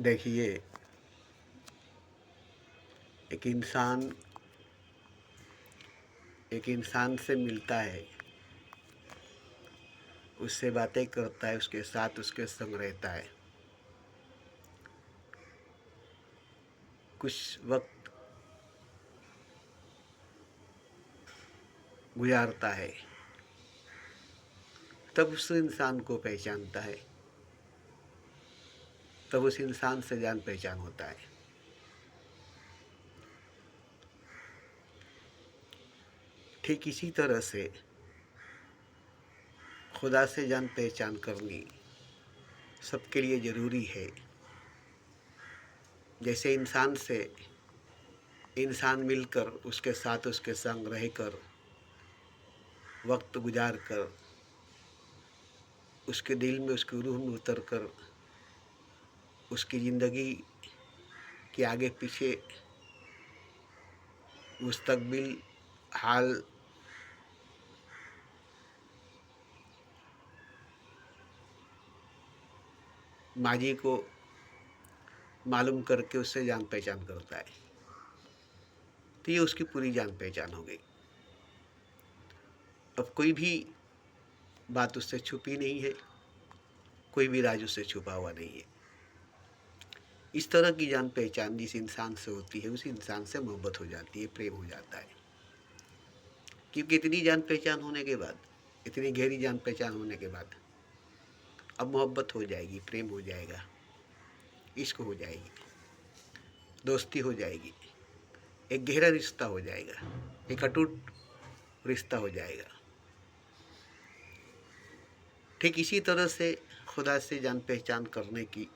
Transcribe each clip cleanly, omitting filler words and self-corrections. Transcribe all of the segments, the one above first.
देखिए, एक इंसान से मिलता है, उससे बातें करता है, उसके साथ उसके संग रहता है, कुछ वक्त गुजारता है, तब उस इंसान को पहचानता है, तब उस इंसान से जान पहचान होता है। ठीक इसी तरह से खुदा से जान पहचान करनी सबके लिए ज़रूरी है। जैसे इंसान से इंसान मिलकर उसके साथ उसके संग रहकर वक्त गुजार कर उसके दिल में उसकी रूह में उतर कर उसकी ज़िंदगी के आगे पीछे मुस्तकबिल हाल माजी को मालूम करके उससे जान पहचान करता है, तो ये उसकी पूरी जान पहचान हो गई। अब कोई भी बात उससे छुपी नहीं है, कोई भी राज उससे छुपा हुआ नहीं है। इस तरह की जान पहचान जिस इंसान से होती है उस इंसान से मोहब्बत हो जाती है, प्रेम हो जाता है। क्योंकि इतनी जान पहचान होने के बाद, इतनी गहरी जान पहचान होने के बाद अब मोहब्बत हो जाएगी, प्रेम हो जाएगा, इश्क हो जाएगी, दोस्ती हो जाएगी, एक गहरा रिश्ता हो जाएगा, एक अटूट रिश्ता हो जाएगा। ठीक इसी तरह से खुदा से जान पहचान करने की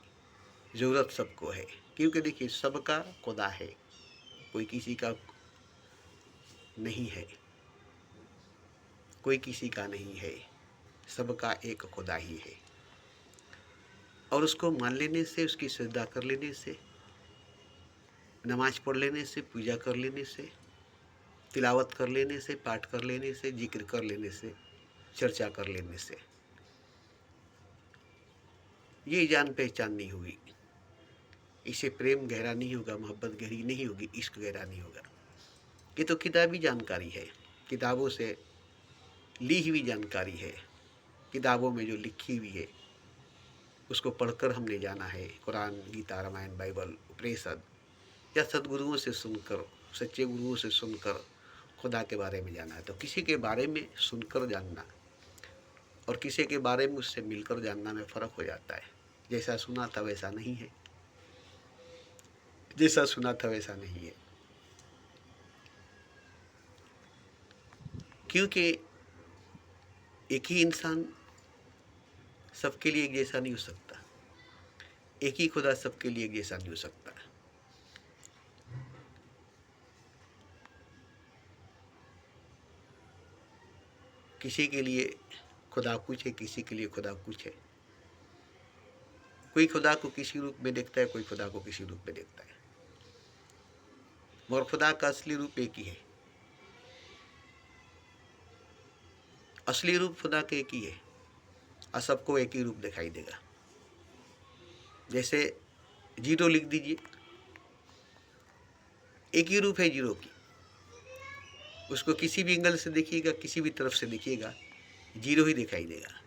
ज़रूरत सबको है। क्योंकि देखिए, सबका खुदा है, कोई किसी का नहीं है, कोई किसी का नहीं है, सबका एक खुदा ही है। और उसको मान लेने से, उसकी श्रद्धा कर लेने से, नमाज पढ़ लेने से, पूजा कर लेने से, तिलावत कर लेने से, पाठ कर लेने से, जिक्र कर लेने से, चर्चा कर लेने से ये जान पहचान नहीं हुई, इसे प्रेम गहरा नहीं होगा, मोहब्बत गहरी नहीं होगी, इश्क गहरा नहीं होगा। ये तो किताबी जानकारी है, किताबों से ली हुई जानकारी है, किताबों में जो लिखी हुई है उसको पढ़कर हमने जाना है। कुरान, गीता, रामायण, बाइबल, उपनिषद या सदगुरुओं से सुनकर, सच्चे गुरुओं से सुनकर खुदा के बारे में जाना है। तो किसी के बारे में सुनकर जानना और किसी के बारे में उससे मिलकर जानना में फ़र्क हो जाता है। जैसा सुना था वैसा नहीं है, जैसा सुना था वैसा नहीं है। क्योंकि एक ही इंसान सबके लिए एक जैसा नहीं हो सकता, एक ही खुदा सबके लिए एक जैसा नहीं हो सकता। किसी के लिए खुदा कुछ है, किसी के लिए खुदा कुछ है। कोई खुदा को किसी रूप में देखता है, कोई खुदा को किसी रूप में देखता है, मगर खुदा का असली रूप एक ही है। असली रूप खुदा का एक ही है और सबको एक ही रूप दिखाई देगा। जैसे जीरो लिख दीजिए, एक ही रूप है जीरो की, उसको किसी भी एंगल से देखिएगा, किसी भी तरफ से देखिएगा, जीरो ही दिखाई देगा।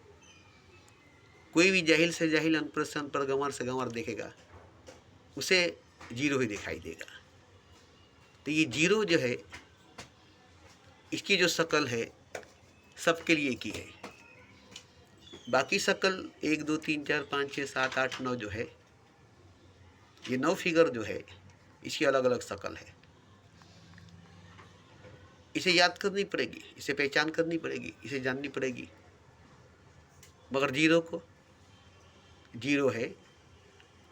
कोई भी जाहिल से जाहिल, अनपढ़ से अनपढ़, गंवार से गंवार देखेगा, उसे जीरो ही दिखाई देगा। तो ये जीरो जो है, इसकी जो शक्ल है सबके लिए एक ही है। बाकी शक्ल 1 2 3 4 5 6 7 8 9 जो है, ये 9 फिगर जो है, इसकी अलग अलग शक्ल है। इसे याद करनी पड़ेगी, इसे पहचान करनी पड़ेगी, इसे जाननी पड़ेगी। मगर जीरो को, जीरो है,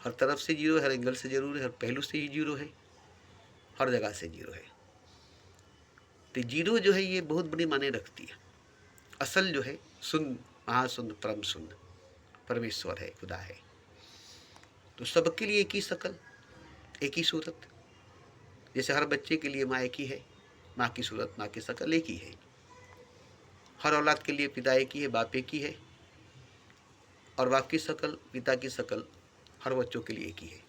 हर तरफ से जीरो है, हर एंगल से जरूर है, हर पहलू से ही जीरो है, हर जगह से जीरो है। तो जीरो जो है ये बहुत बड़ी माने रखती है। असल जो है शून्य, महाशून्य, परम शून्य परमेश्वर है, खुदा है। तो सबके लिए एक ही शक्ल, एक ही सूरत। जैसे हर बच्चे के लिए माँ एक ही है, माँ की सूरत, माँ की शक्ल एक ही है। हर औलाद के लिए पिता एक ही है, बाप एक ही है, और बाप की शक्ल, पिता की शक्ल हर बच्चों के लिए एक ही है।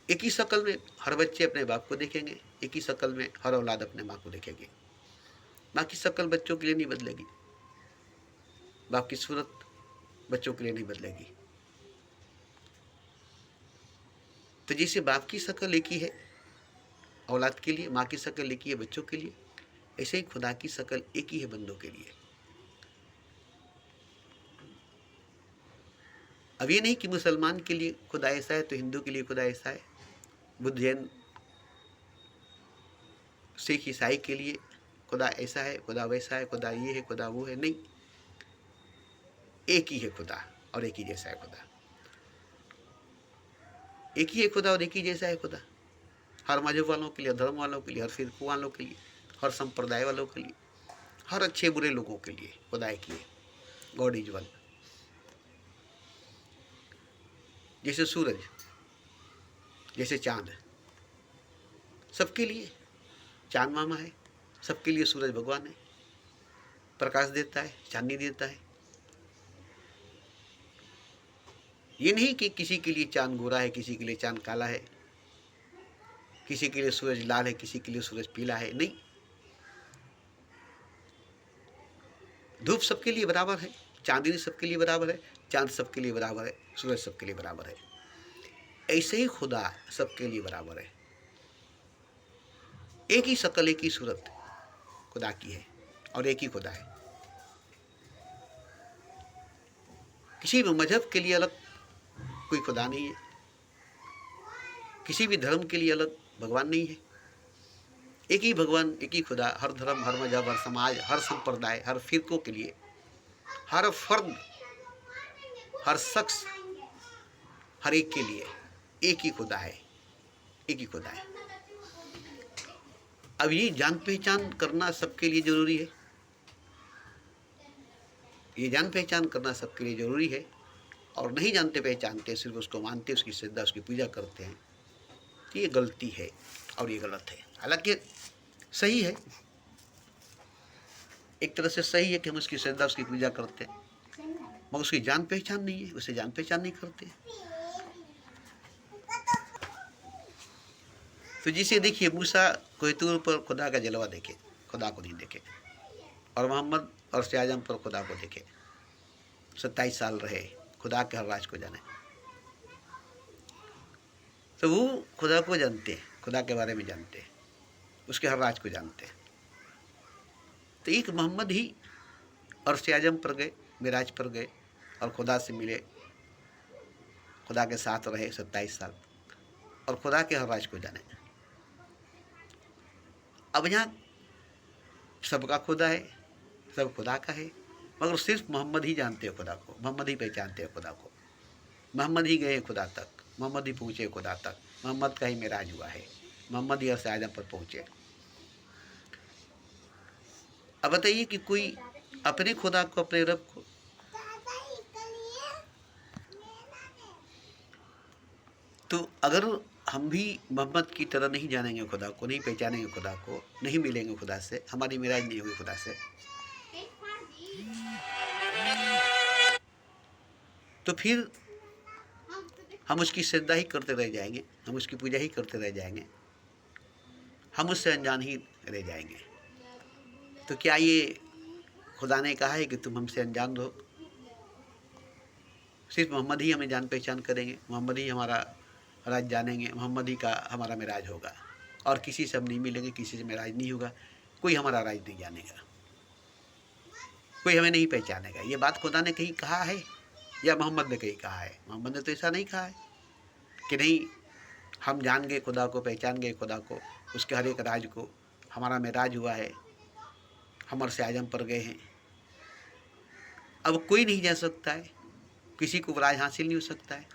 एक ही शक्ल में हर बच्चे अपने बाप को देखेंगे, एक ही शक्ल में हर औलाद अपने माँ को देखेगी। माँ की शक्ल बच्चों के लिए नहीं बदलेगी, बाप की सूरत बच्चों के लिए नहीं बदलेगी। तो जैसे बाप की शक्ल एक ही है औलाद के लिए, माँ की शक्ल एक ही है बच्चों के लिए, ऐसे ही खुदा की शक्ल एक ही है बंदों के लिए। अब ये नहीं कि मुसलमान के लिए खुदा ऐसा है तो हिंदू के लिए खुदा ऐसा है, बुद्ध जैन सिख ईसाई के लिए खुदा ऐसा है, खुदा वैसा है, खुदा ये है, खुदा वो है, नहीं, एक ही है खुदा और एक ही जैसा है खुदा। एक ही है खुदा और एक ही जैसा है खुदा। हर मजहब वालों के लिए, धर्म वालों के लिए, हर फिरकों वालों के लिए, हर संप्रदाय वालों के लिए, हर अच्छे बुरे लोगों के लिए खुदा एक ही है। God is one. जैसे सूरज, जैसे चांद, सबके लिए चांद मामा है, सबके लिए सूरज भगवान है, प्रकाश देता है, चांदनी देता है। ये नहीं कि किसी के लिए चांद गोरा है, किसी के लिए चांद काला है, किसी के लिए सूरज लाल है, किसी के लिए सूरज पीला है, नहीं। धूप सबके लिए बराबर है, चांदनी सबके लिए बराबर है, चांद सबके लिए बराबर है, सूरज सबके लिए बराबर है। ऐसे ही खुदा सबके लिए बराबर है। एक ही शक्ल, एक ही सूरत खुदा की है और एक ही खुदा है। किसी भी मजहब के लिए अलग कोई खुदा नहीं है, किसी भी धर्म के लिए अलग भगवान नहीं है। एक ही भगवान, एक ही खुदा, हर धर्म, हर मजहब, हर समाज, हर संप्रदाय, हर फिरकों के लिए, हर फर्द, हर शख्स, हर एक के लिए एक ही खुदा है, एक ही खुदा है। अब ये जान पहचान करना सबके लिए जरूरी है, ये जान पहचान करना सबके लिए जरूरी है। और नहीं जानते पहचानते, सिर्फ उसको मानते, उसकी श्रद्धा, उसकी पूजा करते हैं, तो ये गलती है और ये गलत है। हालांकि सही है, एक तरह से सही है कि हम उसकी श्रद्धा, उसकी पूजा करते हैं, मगर उसकी जान पहचान नहीं है, उसे जान पहचान नहीं करते। तो जिसे देखिए मूसा कोई तूर पर खुदा का जलवा देखे, खुदा को नहीं देखे, और मोहम्मद और आजम पर खुदा को देखे, 27 साल रहे, खुदा के हर राज को जाने। तो वो खुदा को जानते हैं, खुदा के बारे में जानते हैं, उसके हर राज को जानते हैं। तो एक मोहम्मद ही अर्श आजम पर गए, मिराज पर गए और खुदा से मिले, खुदा के साथ रहे 27 साल और खुदा के हर राज को जाने। अब यहाँ सबका खुदा है, सब खुदा का है, मगर सिर्फ मोहम्मद ही जानते हैं खुदा को, मोहम्मद ही पहचानते हैं खुदा को, मोहम्मद ही गए खुदा तक, मोहम्मद ही पहुँचे खुदा तक, मोहम्मद का ही मिराज हुआ है, मोहम्मद ही अर्श आजम पर पहुँचे। अब बताइए कि कोई अपने खुदा को, अपने रब को, तो अगर हम भी मोहम्मद की तरह नहीं जानेंगे खुदा को, नहीं पहचानेंगे खुदा को, नहीं मिलेंगे खुदा से, हमारी मिराज नहीं होगी खुदा से, तो फिर हम उसकी श्रद्धा ही करते रह जाएंगे, हम उसकी पूजा ही करते रह जाएंगे, हम उससे अनजान ही रह जाएंगे। तो क्या ये खुदा ने कहा है कि तुम हमसे अनजान रहो? सिर्फ मोहम्मद ही हमें जान पहचान करेंगे, मोहम्मद ही हमारा राज जानेंगे, मोहम्मद ही का हमारा मिराज होगा, और किसी से हम नहीं मिलेंगे, किसी से मिराज नहीं होगा, कोई हमारा राज नहीं जानेगा, कोई हमें नहीं पहचानेगा। ये बात खुदा ने कहीं कहा है या मोहम्मद ने कहीं कहा है? मोहम्मद ने तो ऐसा नहीं कहा है कि नहीं हम जान गए खुदा को, पहचान गए खुदा को, उसके हर एक राज को, हमारा मिराज हुआ है, हम अर्श आजम पर गए हैं। अब कोई नहीं जा सकता है, किसी को राज हासिल नहीं हो सकता है,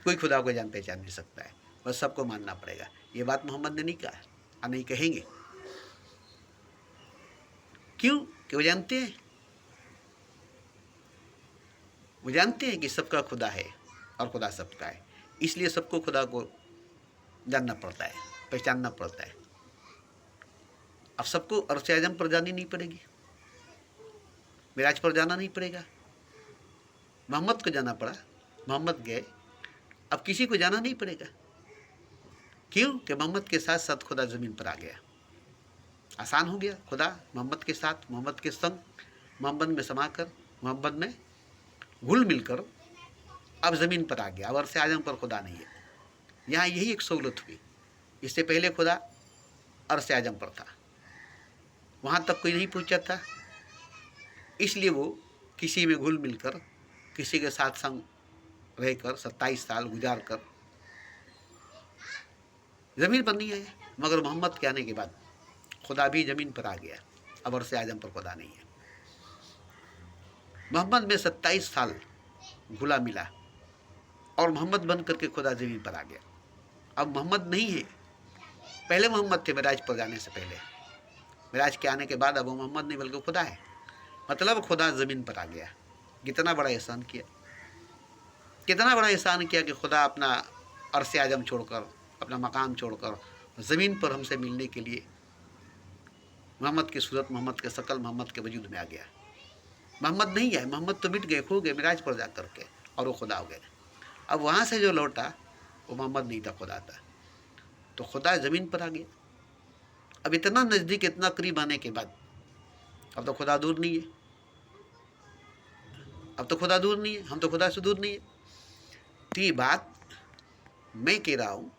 कोई खुदा को जान पहचान नहीं सकता है, बस सबको मानना पड़ेगा। ये बात मोहम्मद ने नहीं कहा और नहीं कहेंगे। क्यों? कि वो जानते हैं, वो जानते हैं कि सबका खुदा है और खुदा सबका है, इसलिए सबको खुदा को जानना पड़ता है, पहचानना पड़ता है। अब सबको अर्श आजम पर जानी नहीं पड़ेगी, मिराज पर जाना नहीं पड़ेगा। मोहम्मद को जाना पड़ा, मोहम्मद गए, अब किसी को जाना नहीं पड़ेगा। क्यों कि मोहम्मद के साथ साथ खुदा ज़मीन पर आ गया। आसान हो गया, खुदा मोहम्मद के साथ, मोहम्मद के संग, मोहम्मद में समाकर, मोहम्मद में घुल मिलकर अब ज़मीन पर आ गया। अब अरसे आज़म पर खुदा नहीं है। यहाँ यही एक सहूलत हुई। इससे पहले खुदा अरसे आज़म पर था, वहाँ तक कोई नहीं पहुँचा था, इसलिए वो किसी में घुल मिलकर, किसी के साथ संग रहकर 27 साल गुजार कर ज़मीन पर नहीं आया। मगर मोहम्मद के आने के बाद खुदा भी ज़मीन पर आ गया। अब अरसे आज़म पर खुदा नहीं है। मोहम्मद में 27 साल घुला मिला और मोहम्मद बन करके खुदा ज़मीन पर आ गया। अब मोहम्मद नहीं है, पहले मोहम्मद थे मेराज पर जाने से पहले। मेराज के आने के बाद अब वो मोहम्मद नहीं बल्कि खुदा है। मतलब खुदा ज़मीन पर आ गया। कितना बड़ा एहसान किया, कितना बड़ा एहसान किया कि खुदा अपना अरसे आज़म छोड़कर, अपना मकाम छोड़कर ज़मीन पर हमसे मिलने के लिए मोहम्मद की सूरत, मोहम्मद के शकल, मोहम्मद के वजूद में आ गया। मोहम्मद नहीं आए, मोहम्मद तो मिट गए, खो गए मेराज पर जा कर के, और वो खुदा हो गए। अब वहाँ से जो लौटा वो मोहम्मद नहीं था, खुदा था। तो खुदा ज़मीन पर आ गया। अब इतना नज़दीक, इतना करीब आने के बाद अब तो खुदा दूर नहीं है। अब तो खुदा दूर नहीं है, हम तो खुदा से दूर नहीं है। तो ये बात मैं कह रहा हूँ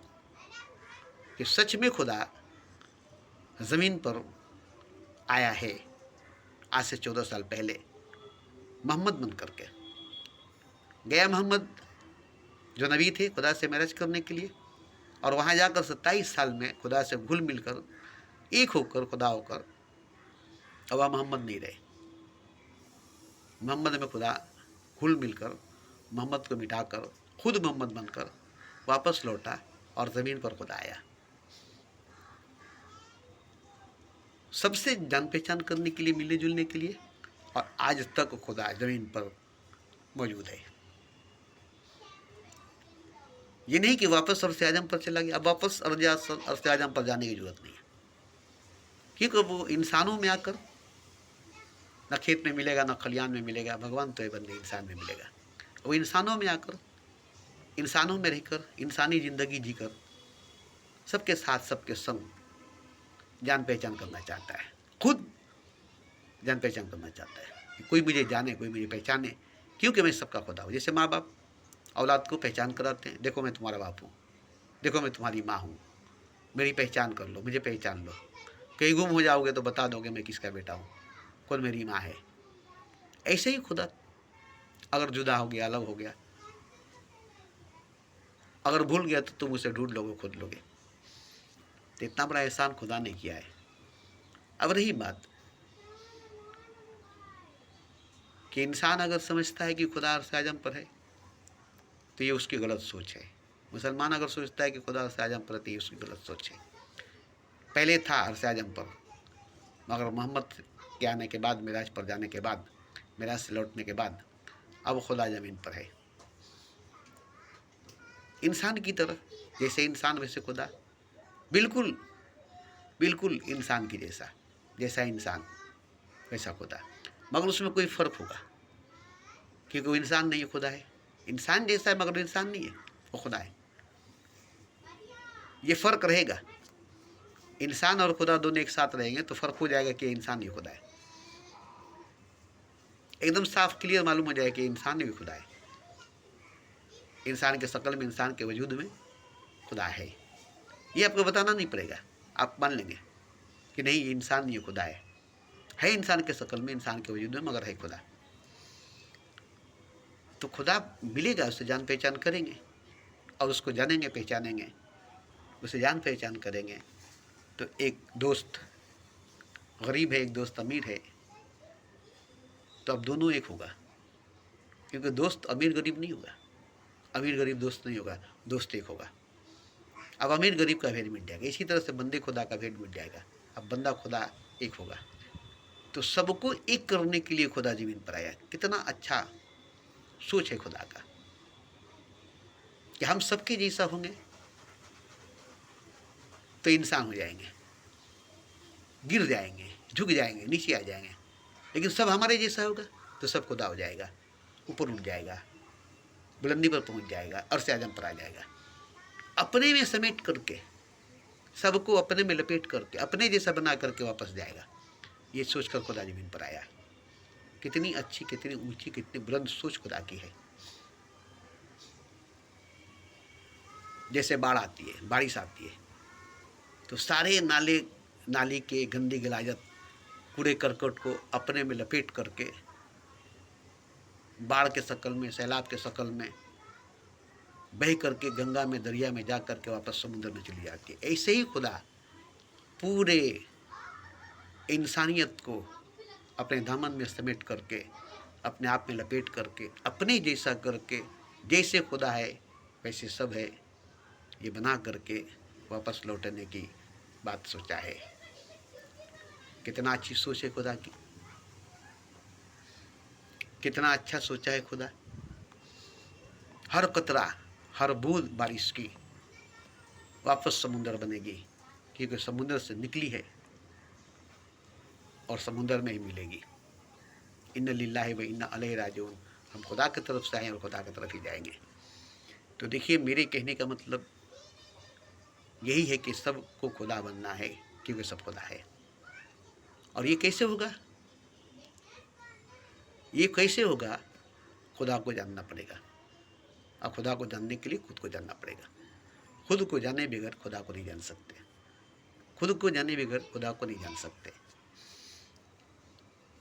कि सच में खुदा ज़मीन पर आया है आज से 14 साल पहले, मोहम्मद बन करके गया। मोहम्मद जो नबी थे खुदा से मैरिज करने के लिए, और वहाँ जाकर 27 साल में खुदा से घुल मिलकर, एक होकर, खुदा होकर अब वह मोहम्मद नहीं रहे। मोहम्मद में खुदा घुल मिलकर, मोहम्मद को मिटाकर खुद मोहम्मद बनकर वापस लौटा और ज़मीन पर खुदा आया, सबसे जान पहचान करने के लिए, मिलने जुलने के लिए। और आज तक खुदा ज़मीन पर मौजूद है। ये नहीं कि वापस अरसे आज़म पर चला गया। अब वापस अरसे आज़म पर जाने की जरूरत नहीं है, क्योंकि वो इंसानों में आकर न खेत में मिलेगा, न खलियान में मिलेगा। भगवान तो है बंदे इंसान में मिलेगा। वो इंसानों में आकर, इंसानों में रहकर, इंसानी ज़िंदगी जीकर सबके साथ, सबके संग जान पहचान करना चाहता है। खुद जान पहचान करना चाहता है कि कोई मुझे जाने, कोई मुझे पहचाने, क्योंकि मैं सबका खुदा हूँ। जैसे माँ बाप औलाद को पहचान कराते हैं, देखो मैं तुम्हारा बाप हूँ, देखो मैं तुम्हारी माँ हूँ, मेरी पहचान कर लो, मुझे पहचान लो। कहीं गुम हो जाओगे तो बता दोगे मैं किसका बेटा हूँ, कौन मेरी माँ है। ऐसे ही खुदा अगर जुदा हो गया, अलग हो गया, अगर भूल गया तो तुम उसे ढूंढ लोगे, खुद लोगे। तो इतना बड़ा एहसान खुदा ने किया है। अब रही बात कि इंसान अगर समझता है कि खुदा अरसे आज़म पर है तो ये उसकी गलत सोच है। मुसलमान अगर सोचता है कि खुदा अरसे आज़म पर है तो ये उसकी गलत सोच है। पहले था अरसे आज़म पर, मगर मोहम्मद के आने के बाद, मेराज पर जाने के बाद, मेराज से लौटने के बाद अब खुदा ज़मीन पर है। इंसान की तरह, जैसे इंसान वैसे खुदा, बिल्कुल बिल्कुल इंसान की जैसा, जैसा इंसान वैसा खुदा। मगर उसमें कोई फ़र्क होगा, क्योंकि वो इंसान नहीं है, खुदा है। इंसान जैसा है मगर इंसान नहीं है, वो खुदा है। ये फ़र्क रहेगा। इंसान और खुदा दोनों एक साथ रहेंगे तो फ़र्क हो जाएगा कि इंसान ही खुदा है। एकदम साफ क्लियर मालूम हो जाएगा कि इंसान ही खुदा है। इंसान के शकल में, इंसान के वजूद में खुदा है। ये आपको बताना नहीं पड़ेगा, आप मान लेंगे कि नहीं ये इंसान नहीं खुदा है इंसान के शकल में, इंसान के वजूद में, मगर है खुदा। तो खुदा मिलेगा, उससे जान पहचान करेंगे और उसको जानेंगे, पहचानेंगे, उसे जान पहचान करेंगे। तो एक दोस्त गरीब है, एक दोस्त अमीर है, तो अब दोनों एक होगा, क्योंकि दोस्त अमीर गरीब नहीं होगा, अमीर गरीब दोस्त नहीं होगा, दोस्त एक होगा। अब अमीर गरीब का भेद मिट जाएगा। इसी तरह से बंदे खुदा का भेद मिट जाएगा। अब बंदा खुदा एक होगा। तो सबको एक करने के लिए खुदा ज़मीन पर आया। कितना अच्छा सोच है खुदा का कि हम सबके जैसा होंगे तो इंसान हो जाएंगे, गिर जाएंगे, झुक जाएंगे, नीचे आ जाएंगे। लेकिन सब हमारे जैसा होगा तो सब खुदा हो जाएगा, ऊपर उठ जाएगा, बुलंदी पर पहुंच जाएगा, अरसे आज़म पर आ जाएगा। अपने में समेट करके सबको अपने में लपेट करके अपने जैसा बना करके वापस जाएगा। ये सोचकर खुदा ज़मीन पर आया। कितनी अच्छी, कितनी ऊंची, कितनी बुलंद सोच खुदा की है। जैसे बाढ़ आती है, बारिश आती है, तो सारे नाले नाली के गंदी गिलाजत कूड़े करकट को अपने में लपेट करके बाढ़ के शक्ल में, सैलाब के शक्ल में बह करके गंगा में, दरिया में जा करके वापस समुद्र में चली जाती है। ऐसे ही खुदा पूरे इंसानियत को अपने दामन में समेट करके, अपने आप में लपेट करके, अपने जैसा करके, जैसे खुदा है वैसे सब है, ये बना करके वापस लौटने की बात सोचा है। कितना अच्छी सोच है खुदा की, कितना अच्छा सोचा है खुदा। हर कतरा, हर बूंद बारिश की वापस समुद्र बनेगी, क्योंकि समुद्र से निकली है और समुद्र में ही मिलेगी। इन्ना लिल्लाहि व इन्ना अलैहि राजिऊन। हम खुदा की तरफ से आए और खुदा की तरफ ही जाएंगे। तो देखिए, मेरे कहने का मतलब यही है कि सबको खुदा बनना है, क्योंकि सब खुदा है। और ये कैसे होगा? ये कैसे होगा? खुदा को जानना पड़ेगा, और खुदा को जानने के लिए खुद को जानना पड़ेगा। खुद को जाने बगैर खुदा को नहीं जान सकते। खुद को जाने बगैर खुदा को नहीं जान सकते।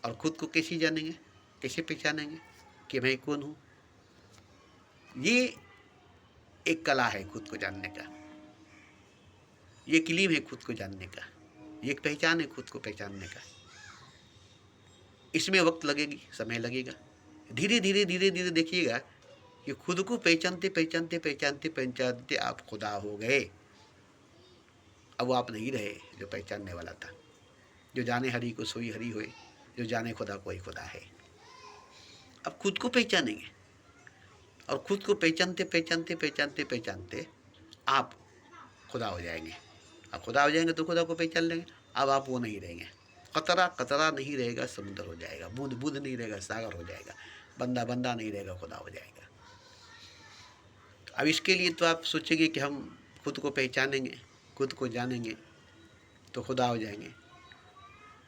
और खुद को कैसे जानेंगे, कैसे पहचानेंगे कि मैं कौन हूँ? ये एक कला है खुद को जानने का, ये एक इल्म है खुद को जानने का, ये एक पहचान है खुद को पहचानने का। इसमें वक्त लगेगी, समय लगेगा। धीरे धीरे धीरे धीरे देखिएगा कि खुद को पहचानते पहचानते पहचानते पहचानते आप खुदा हो गए। अब वो आप नहीं रहे जो पहचानने वाला था। जो जाने हरि को सोई हरि होए, जो जाने खुदा कोई खुदा है। अब खुद को पहचानेंगे, और खुद को पहचानते पहचानते पहचानते पहचानते आप खुदा हो जाएंगे। अब खुदा हो जाएंगे तो खुदा को पहचान लेंगे। अब आप वो नहीं रहेंगे, कतरा कतरा नहीं रहेगा, समुद्र हो जाएगा। बूंद बूंद नहीं रहेगा, सागर हो जाएगा। बंदा बंदा नहीं रहेगा, खुदा हो जाएगा। अब इसके लिए तो आप सोचेंगे कि हम खुद को पहचानेंगे, खुद को जानेंगे तो खुदा हो जाएंगे।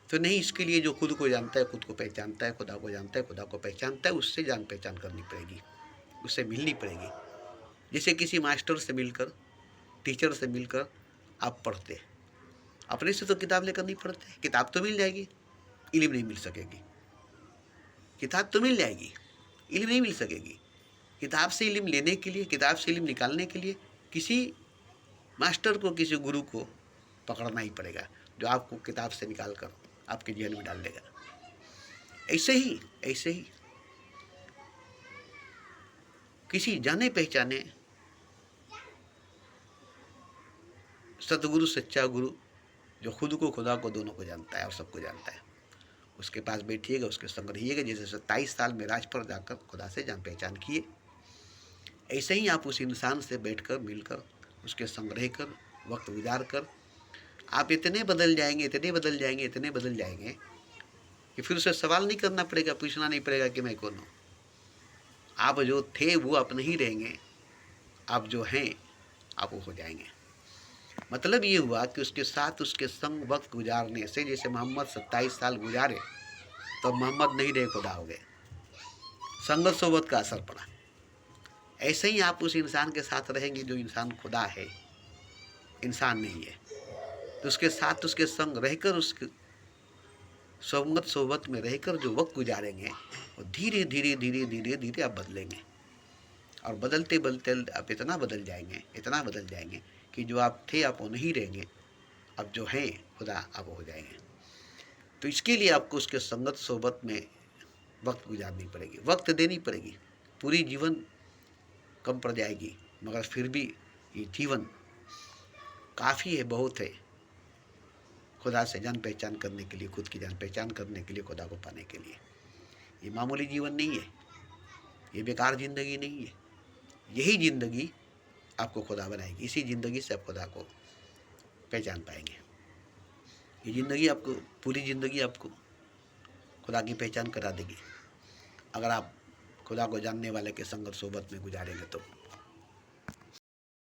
तो नहीं, इसके लिए जो खुद को जानता है, खुद को पहचानता है, खुदा को जानता है, खुदा को पहचानता है, उससे जान पहचान करनी पड़ेगी, उससे मिलनी पड़ेगी। जैसे किसी मास्टर से मिलकर, टीचर से मिलकर आप पढ़ते, अपने से तो किताब लेकर नहीं पढ़ते। किताब तो मिल जाएगी, इल्म नहीं मिल सकेगी। किताब तो मिल जाएगी, इल्म नहीं मिल सकेगी। किताब से इल्म लेने के लिए, किताब से इल्म निकालने के लिए किसी मास्टर को, किसी गुरु को पकड़ना ही पड़ेगा, जो आपको किताब से निकाल कर आपके जेल में डाल देगा। ऐसे ही किसी जाने पहचाने सतगुरु, सच्चा गुरु, जो खुद को, खुदा को, दोनों को जानता है और सबको जानता है, उसके पास बैठिएगा, उसके संग रहिएगा। जैसे 27 साल में राज पर जाकर खुदा से जान पहचान किए, ऐसे ही आप उस इंसान से बैठकर, मिलकर, उसके संग रहकर, वक्त गुजार कर आप इतने बदल जाएंगे, इतने बदल जाएंगे, इतने बदल जाएंगे कि फिर उसे सवाल नहीं करना पड़ेगा, पूछना नहीं पड़ेगा कि मैं कौन हूँ। आप जो थे वो आप नहीं रहेंगे, आप जो हैं आप वो हो जाएंगे। मतलब ये हुआ कि उसके साथ, उसके संग वक्त गुजारने से, जैसे मोहम्मद 27 साल गुजारे तो मोहम्मद नहीं रहे, खुदा हो गए। संगत सोबत का असर पड़ा। ऐसे ही आप उस इंसान के साथ रहेंगे जो इंसान खुदा है, इंसान नहीं है। तो उसके साथ, उसके संग रहकर, उसके संगत सोबत में रहकर जो वक्त गुजारेंगे, वो धीरे धीरे धीरे धीरे धीरे आप बदलेंगे। और बदलते बदलते आप इतना बदल जाएंगे, इतना बदल जाएंगे कि जो आप थे आप वो नहीं रहेंगे, अब जो हैं खुदा आप हो जाएंगे। तो इसके लिए आपको उसके संगत सोबत में वक्त गुजारनी पड़ेगी, वक्त देनी पड़ेगी। पूरी जीवन कम पड़ जाएगी, मगर फिर भी ये जीवन काफ़ी है, बहुत है खुदा से जान पहचान करने के लिए, खुद की जान पहचान करने के लिए, खुदा को पाने के लिए। ये मामूली जीवन नहीं है, ये बेकार ज़िंदगी नहीं है। यही ज़िंदगी आपको खुदा बनाएगी। इसी ज़िंदगी से आप खुदा को पहचान पाएंगे। ये ज़िंदगी आपको, पूरी ज़िंदगी आपको खुदा की पहचान करा देगी, अगर आप खुदा को जानने वाले के संगत सोबत में गुजारेंगे तो।